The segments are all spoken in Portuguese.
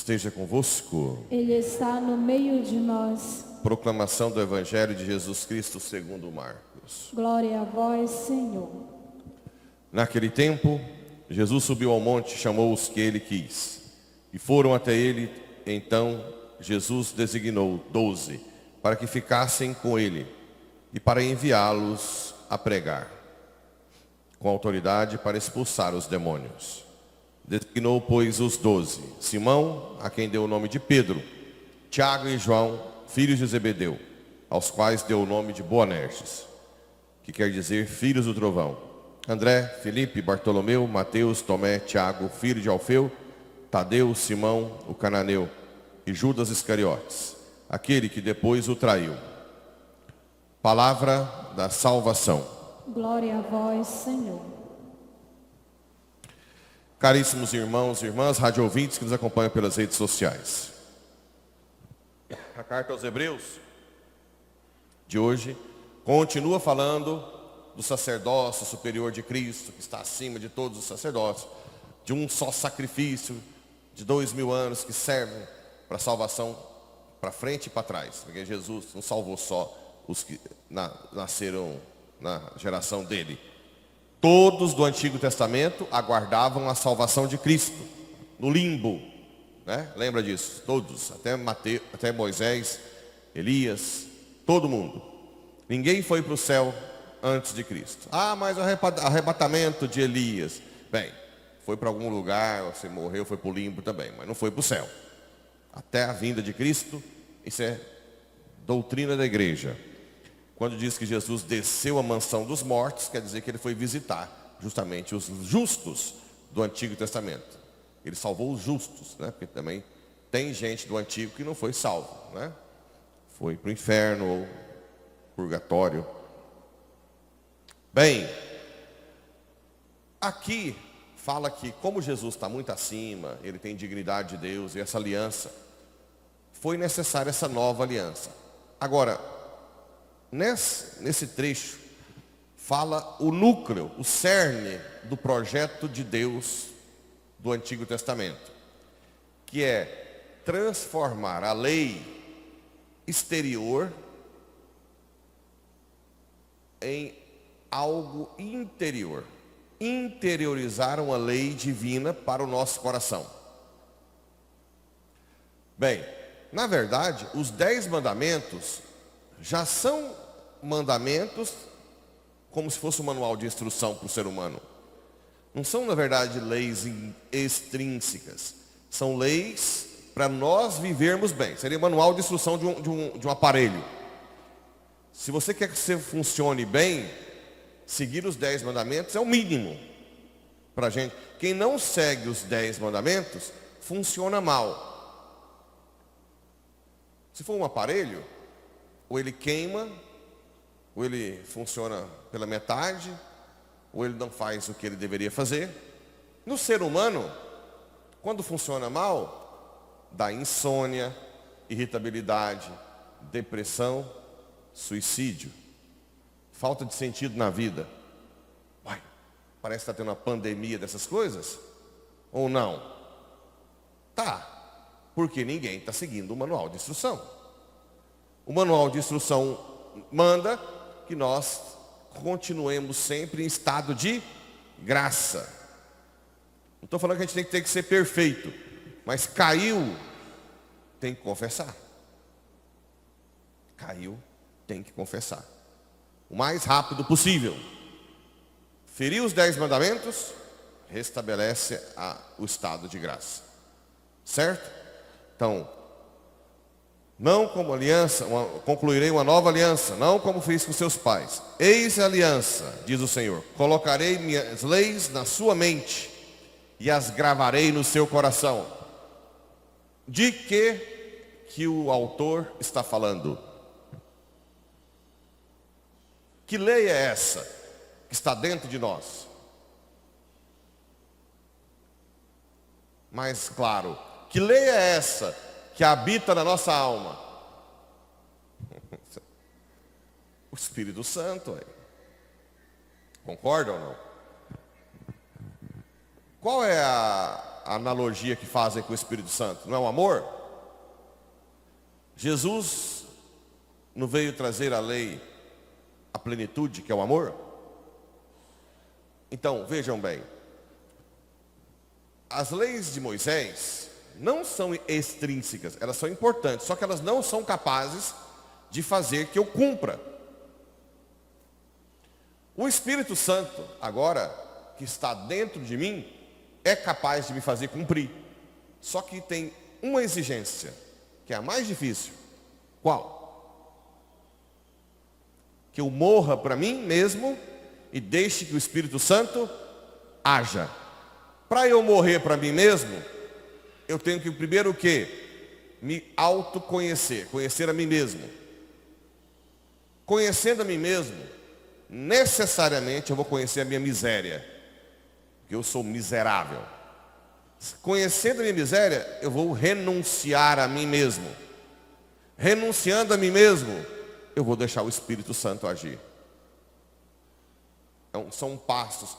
Esteja convosco. Ele está no meio de nós. Proclamação do Evangelho de Jesus Cristo segundo Marcos. Glória a vós, Senhor. Naquele tempo, Jesus subiu ao monte e chamou os que ele quis. E foram até ele. Então, Jesus designou 12 para que ficassem com ele e para enviá-los a pregar, com autoridade para expulsar os demônios. Designou, pois, os 12, Simão, a quem deu o nome de Pedro, Tiago e João, filhos de Zebedeu, aos quais deu o nome de Boanerges, que quer dizer filhos do trovão, André, Filipe, Bartolomeu, Mateus, Tomé, Tiago, filho de Alfeu, Tadeu, Simão, o cananeu, e Judas Iscariotes, aquele que depois o traiu. Palavra da salvação. Glória a vós, Senhor. Caríssimos irmãos e irmãs, rádio ouvintes que nos acompanham pelas redes sociais. A carta aos Hebreus de hoje continua falando do sacerdócio superior de Cristo, que está acima de todos os sacerdócios, de um só sacrifício de 2000 anos que serve para a salvação para frente e para trás, porque Jesus não salvou só os que nasceram na geração dele. Todos do Antigo Testamento aguardavam a salvação de Cristo, no limbo, né? Lembra disso? Todos, até Moisés, Elias, todo mundo. Ninguém foi para o céu antes de Cristo. Ah, mas o arrebatamento de Elias, bem, foi para algum lugar, você morreu, foi para o limbo também, mas não foi para o céu. Até a vinda de Cristo, isso é doutrina da igreja. Quando diz que Jesus desceu à mansão dos mortos, quer dizer que ele foi visitar justamente os justos do Antigo Testamento. Ele salvou os justos, né? Porque também tem gente do Antigo que não foi salvo, né? Foi para o inferno ou purgatório. Bem, aqui fala que como Jesus está muito acima, ele tem dignidade de Deus e essa aliança, foi necessária essa nova aliança. Agora, nesse trecho, fala o núcleo, o cerne do projeto de Deus do Antigo Testamento, que é transformar a lei exterior em algo interior. Interiorizar uma lei divina para o nosso coração. Bem, na verdade, os 10 mandamentos já são mandamentos como se fosse um manual de instrução para o ser humano. Não são, na verdade, leis extrínsecas. São leis para nós vivermos bem. Seria manual de instrução de um aparelho. Se você quer que você funcione bem, seguir os 10 mandamentos é o mínimo para a gente. Quem não segue os 10 mandamentos, funciona mal. Se for um aparelho, ou ele queima, ou ele funciona pela metade, ou ele não faz o que ele deveria fazer. No ser humano, quando funciona mal, dá insônia, irritabilidade, depressão, suicídio, falta de sentido na vida. Uai, parece que está tendo uma pandemia dessas coisas? Ou não? Tá, porque ninguém está seguindo o manual de instrução. O manual de instrução manda que nós continuemos sempre em estado de graça. Não estou falando que a gente tem que ser perfeito, mas caiu, tem que confessar. Caiu, tem que confessar. O mais rápido possível. Feriu os 10 mandamentos, restabelece o estado de graça. Certo? Então, Não como aliança, concluirei uma nova aliança, não como fiz com seus pais. Eis a aliança, diz o Senhor. Colocarei minhas leis na sua mente e as gravarei no seu coração. De que o autor está falando? Que lei é essa que está dentro de nós? Mais claro, que lei é essa que habita na nossa alma? O Espírito Santo. Concorda ou não? Qual é a analogia que fazem com o Espírito Santo? Não é o amor? Jesus não veio trazer a lei, a plenitude, que é o amor? Então, vejam bem. As leis de Moisés não são extrínsecas, elas são importantes, só que elas não são capazes de fazer que eu cumpra. O Espírito Santo, agora, que está dentro de mim, é capaz de me fazer cumprir. Só que tem uma exigência, que é a mais difícil. Qual? Que eu morra para mim mesmo e deixe que o Espírito Santo haja. Para eu morrer para mim mesmo, eu tenho que primeiro o quê? Me autoconhecer, conhecer a mim mesmo. Conhecendo a mim mesmo, necessariamente eu vou conhecer a minha miséria, porque eu sou miserável. Conhecendo a minha miséria, eu vou renunciar a mim mesmo. Renunciando a mim mesmo, eu vou deixar o Espírito Santo agir. Então, são passos.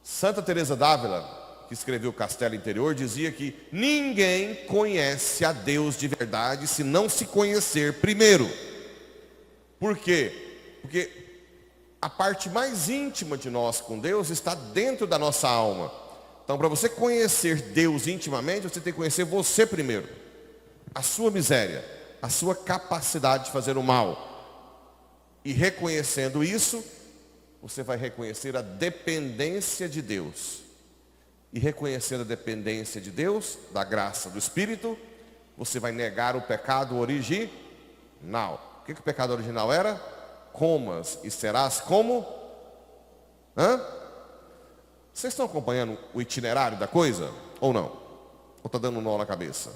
Santa Teresa d'Ávila, que escreveu o Castelo Interior, dizia que ninguém conhece a Deus de verdade se não se conhecer primeiro. Por quê? Porque a parte mais íntima de nós com Deus está dentro da nossa alma. Então, para você conhecer Deus intimamente, você tem que conhecer você primeiro. A sua miséria, a sua capacidade de fazer o mal. E reconhecendo isso, você vai reconhecer a dependência de Deus. E reconhecendo a dependência de Deus, da graça do Espírito, você vai negar o pecado original. O que o pecado original era? Comas e serás como? Vocês estão acompanhando o itinerário da coisa? Ou não? Ou está dando um nó na cabeça?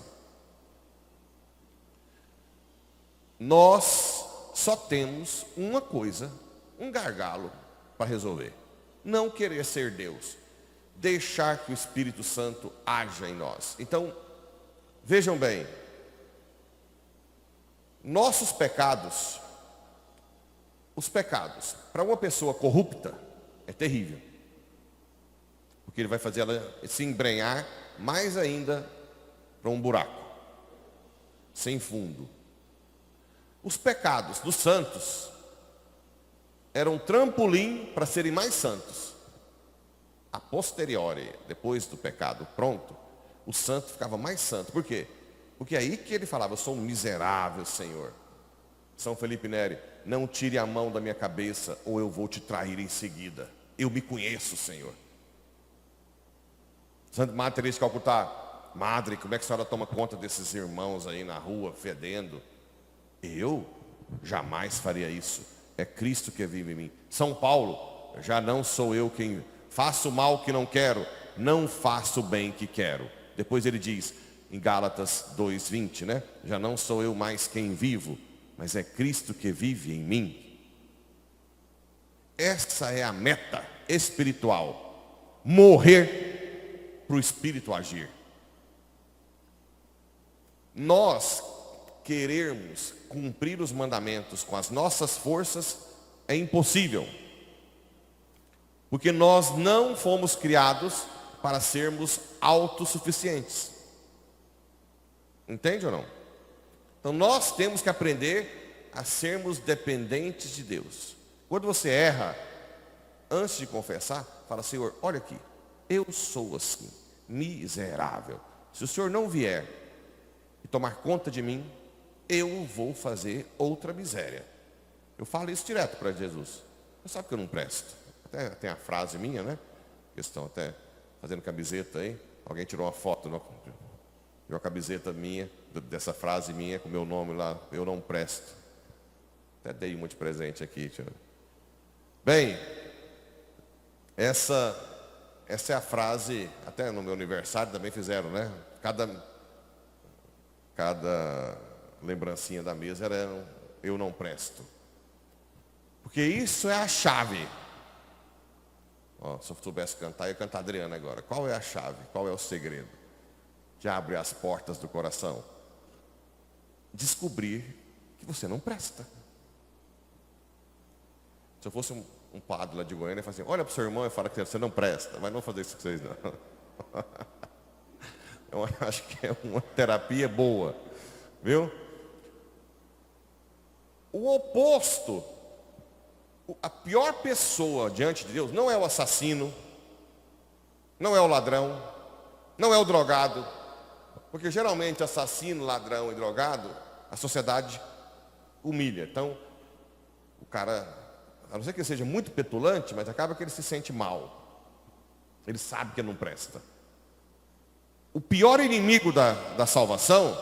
Nós só temos uma coisa, um gargalo para resolver. Não querer ser Deus. Deixar que o Espírito Santo haja em nós. Então, vejam bem. Nossos pecados, os pecados, para uma pessoa corrupta, é terrível. Porque ele vai fazer ela se embrenhar mais ainda para um buraco, sem fundo. Os pecados dos santos eram um trampolim para serem mais santos. A posteriori, depois do pecado pronto, o santo ficava mais santo. Por quê? Porque é aí que ele falava, eu sou um miserável, Senhor. São Felipe Neri, não tire a mão da minha cabeça ou eu vou te trair em seguida. Eu me conheço, Senhor. Santa Madre Teresa de Calcutá, Madre, como é que a senhora toma conta desses irmãos aí na rua, fedendo? Eu jamais faria isso. É Cristo que vive em mim. São Paulo, já não sou eu quem faço o mal que não quero, não faço o bem que quero. Depois ele diz, em Gálatas 2:20, né? Já não sou eu mais quem vivo, mas é Cristo que vive em mim. Essa é a meta espiritual. Morrer para o Espírito agir. Nós querermos cumprir os mandamentos com as nossas forças é impossível. Porque nós não fomos criados para sermos autossuficientes. Entende ou não? Então nós temos que aprender a sermos dependentes de Deus. Quando você erra, antes de confessar, fala, Senhor, olha aqui, eu sou assim, miserável. Se o Senhor não vier e tomar conta de mim, eu vou fazer outra miséria. Eu falo isso direto para Jesus. Você sabe que eu não presto. Até tem a frase minha, né? Que estão até fazendo camiseta aí. Alguém tirou uma foto. E uma camiseta minha, dessa frase minha, com o meu nome lá, eu não presto. Até dei um de presente aqui. Tio. Bem, essa é a frase, até no meu aniversário também fizeram, né? Cada lembrancinha da mesa era eu não presto. Porque isso é a chave. Ó, se eu soubesse cantar, eu ia cantar a Adriana agora. Qual é a chave? Qual é o segredo que abre as portas do coração? Descobrir que você não presta. Se eu fosse um padre lá de Goiânia, eu falaria assim, olha para o seu irmão e fala que você não presta. Mas não fazer isso com vocês, não. Eu acho que é uma terapia boa. Viu? O oposto, a pior pessoa diante de Deus não é o assassino, não é o ladrão, não é o drogado. Porque geralmente assassino, ladrão e drogado, a sociedade humilha. Então, o cara, a não ser que ele seja muito petulante, mas acaba que ele se sente mal. Ele sabe que não presta. O pior inimigo da salvação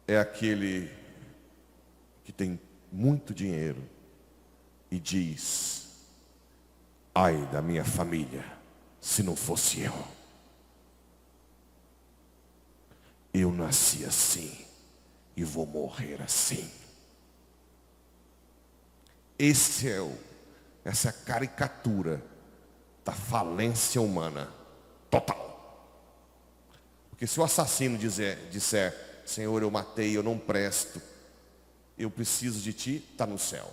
é aquele que tem muito dinheiro e diz, ai da minha família, se não fosse eu nasci assim e vou morrer assim. Essa é a caricatura da falência humana total. Porque se o assassino disser, Senhor, eu matei, eu não presto, eu preciso de ti, está no céu.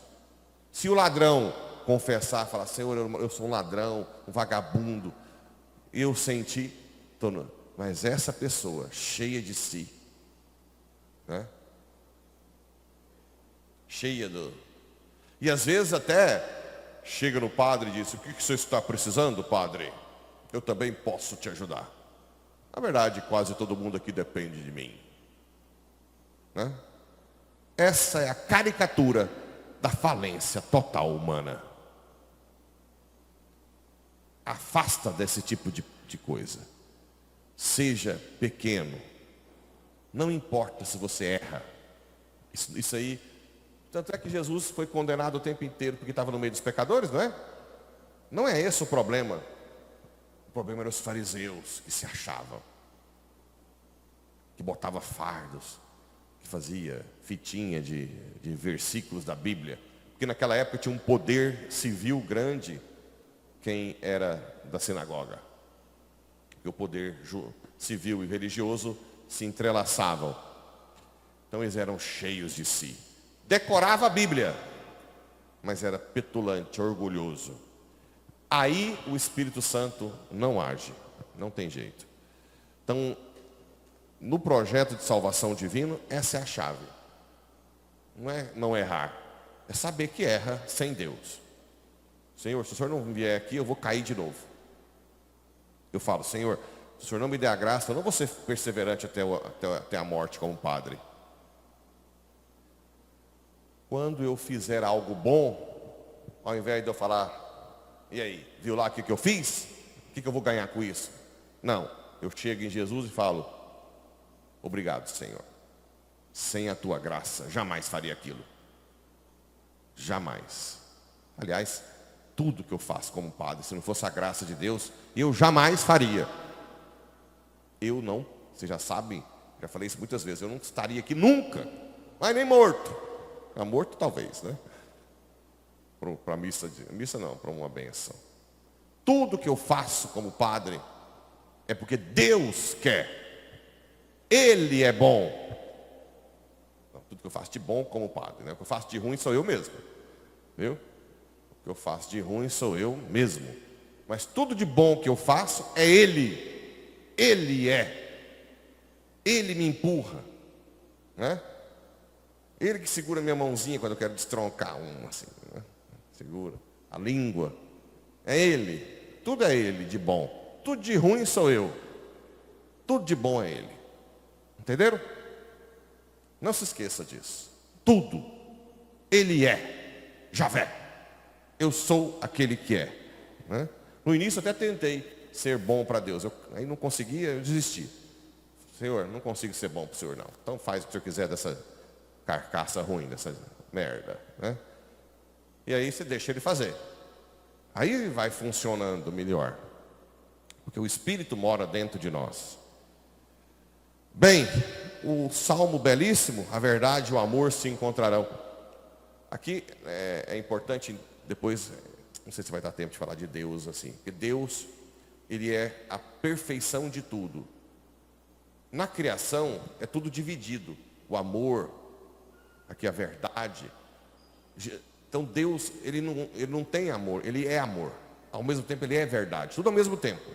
Se o ladrão confessar, falar, Senhor, eu sou um ladrão, um vagabundo, eu sem ti, estou no... Mas essa pessoa, cheia de si, né? Cheia do... E às vezes até chega no padre e diz, o que você está precisando, padre? Eu também posso te ajudar. Na verdade, quase todo mundo aqui depende de mim. Né? Essa é a caricatura da falência total humana. Afasta desse tipo de coisa. Seja pequeno. Não importa se você erra. Isso aí. Tanto é que Jesus foi condenado o tempo inteiro porque estava no meio dos pecadores, não é? Não é esse o problema. O problema eram os fariseus que se achavam. Que botava fardos. Que fazia fitinha de versículos da Bíblia. Porque naquela época tinha um poder civil grande quem era da sinagoga. Porque o poder civil e religioso se entrelaçavam. Então eles eram cheios de si. Decorava a Bíblia, mas era petulante, orgulhoso. Aí o Espírito Santo não age, não tem jeito. Então, no projeto de salvação divino, essa é a chave. Não é não errar, é saber que erra sem Deus. Senhor, se o Senhor não vier aqui, eu vou cair de novo. Eu falo, Senhor, se o Senhor não me der a graça, eu não vou ser perseverante até a morte como padre. Quando eu fizer algo bom, ao invés de eu falar, e aí, viu lá o que eu fiz? O que eu vou ganhar com isso? Não, eu chego em Jesus e falo, obrigado, Senhor. Sem a tua graça, jamais faria aquilo. Jamais. Aliás, tudo que eu faço como padre, se não fosse a graça de Deus, eu jamais faria. Eu não, vocês já sabem, já falei isso muitas vezes, eu não estaria aqui nunca, mas nem morto. Morto talvez, né? Para missa não, para uma benção. Tudo que eu faço como padre é porque Deus quer. Ele é bom. Não, tudo que eu faço de bom como padre, né? O que eu faço de ruim sou eu mesmo. Viu? O que eu faço de ruim sou eu mesmo. Mas tudo de bom que eu faço é Ele. Ele é. Ele me empurra. Né? Ele que segura minha mãozinha quando eu quero destroncar uma, assim, né? Segura. A língua. É Ele. Tudo é Ele de bom. Tudo de ruim sou eu. Tudo de bom é Ele. Entenderam? Não se esqueça disso. Tudo. Ele é. Javé. Eu sou aquele que é. Né? No início até tentei ser bom para Deus. Aí não conseguia, eu desisti. Senhor, não consigo ser bom para o Senhor não. Então faz o que o Senhor quiser dessa carcaça ruim, dessa merda, né? E aí você deixa ele fazer. Aí vai funcionando melhor. Porque o Espírito mora dentro de nós. Bem, o salmo belíssimo, a verdade e o amor se encontrarão. Aqui é importante, depois, não sei se vai dar tempo de falar de Deus assim. Porque Deus, Ele é a perfeição de tudo. Na criação é tudo dividido. O amor, aqui a verdade. Então Deus, ele não tem amor, Ele é amor. Ao mesmo tempo Ele é verdade, tudo ao mesmo tempo.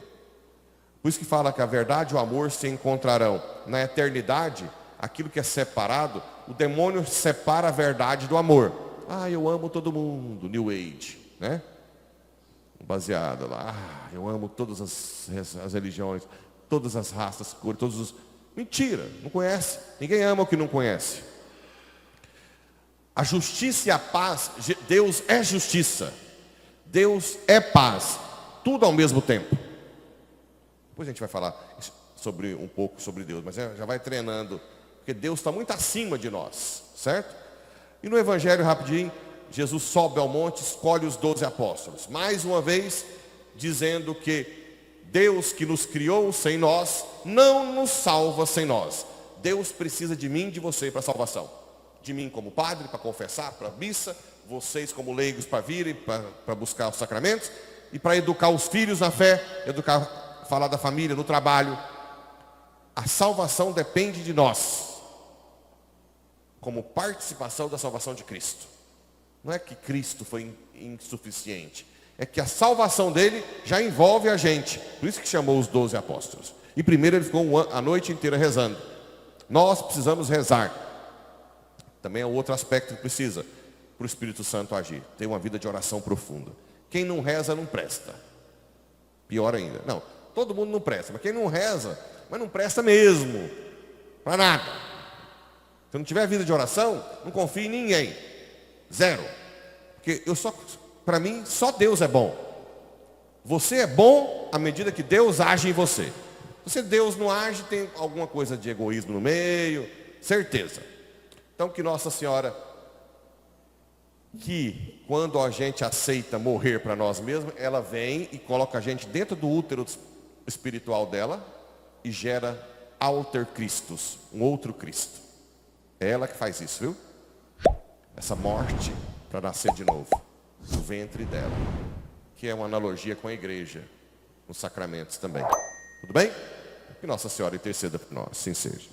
Por isso que fala que a verdade e o amor se encontrarão. Na eternidade, aquilo que é separado, o demônio separa a verdade do amor. Ah, eu amo todo mundo, New Age, né? Baseado lá, eu amo todas as religiões, todas as raças, cores, todos os... Mentira, não conhece. Ninguém ama o que não conhece. A justiça e a paz, Deus é justiça. Deus é paz. Tudo ao mesmo tempo. Depois a gente vai falar um pouco sobre Deus, mas já vai treinando. Porque Deus está muito acima de nós, certo? E no Evangelho, rapidinho, Jesus sobe ao monte, escolhe os 12 apóstolos. Mais uma vez, dizendo que Deus que nos criou sem nós, não nos salva sem nós. Deus precisa de mim e de você para a salvação. De mim como padre, para confessar, para a missa. Vocês como leigos para virem, para buscar os sacramentos. E para educar os filhos na fé, falar da família, no trabalho. A salvação depende de nós. Como participação da salvação de Cristo. Não é que Cristo foi insuficiente. É que a salvação dele já envolve a gente. Por isso que chamou os 12 apóstolos. E primeiro ele ficou a noite inteira rezando. Nós precisamos rezar. Também é outro aspecto que precisa para o Espírito Santo agir. Ter uma vida de oração profunda. Quem não reza não presta. Pior ainda. Não, todo mundo não presta. Mas quem não reza, mas não presta mesmo. Para nada. Se não tiver vida de oração, não confie em ninguém. Zero. Porque para mim, só Deus é bom. Você é bom à medida que Deus age em você. Se Deus não age, tem alguma coisa de egoísmo no meio, certeza. Então que Nossa Senhora, que quando a gente aceita morrer para nós mesmos, ela vem e coloca a gente dentro do útero espiritual dela e gera alter Christus, um outro Cristo. É ela que faz isso, viu? Essa morte para nascer de novo. No ventre dela, que é uma analogia com a igreja, nos sacramentos também. Tudo bem? Que Nossa Senhora interceda por nós, assim seja.